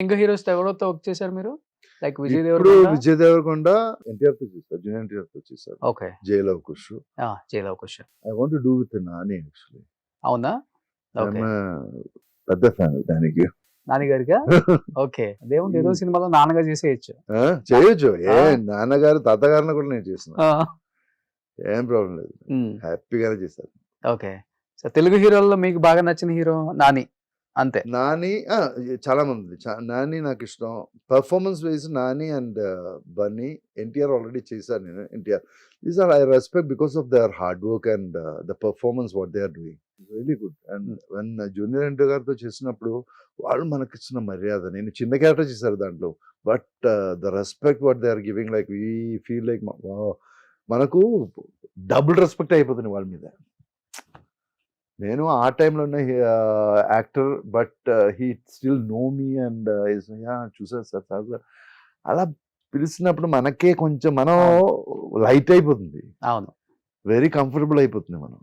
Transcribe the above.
ఇంకా హీరోస్ ఎవరితో వర్క్ చేశారు మీరు? లైక్ విజయ్ ఇప్పుడు దేవరకొండ. విజయ్ దేవరకొండ ఎన్టీఆర్‌తో చేశారు. జూనియర్ ఎన్టీఆర్‌తో చేశారు. Okay. 'Jai Lava Kush'. Jai Lava Kush. I want to do with Nani actually. అవునా? ఓకే. పెద్ద ఫ్యాన్ దానికి. నాని గారికా? ఓకే. అదేముంది ఏదో సినిమాలో నాన్నగా చేసేయచ్చు. చేయొచ్చు. నాన్నగారు తాతగారిని కూడా నేను చేసిన. ఏం ప్రాబ్లం లేదు. హ్యాపీగానే చేశారు. ఓకే. సో తెలుగు హీరోల్లో మీకు బాగా నచ్చిన హీరో నాని అంతే. నాని చాలా మంది. నాని నాకు ఇష్టం. Performance wise Nani and Bunny. NTR already చేశాను నేను. NTR these are I respect because of their hard work and the performance what they are doing really good. And when junior NTR గారితో చేసినప్పుడు వాళ్ళు మనకిచ్చిన మర్యాద, నేను చిన్న క్యారెక్టర్ చేశారు దాంట్లో, but the respect what they are giving, like we feel like మనకు డబుల్ రెస్పెక్ట్ అయిపోతుంది వాళ్ళ మీద. నేను ఆ టైంలోనే actor, but he still know me and చూసారు సార్ అలా పిలిచినప్పుడు మనకే కొంచెం మనం లైట్ అయిపోతుంది. అవును. వెరీ కంఫర్టబుల్ అయిపోతుంది మనం.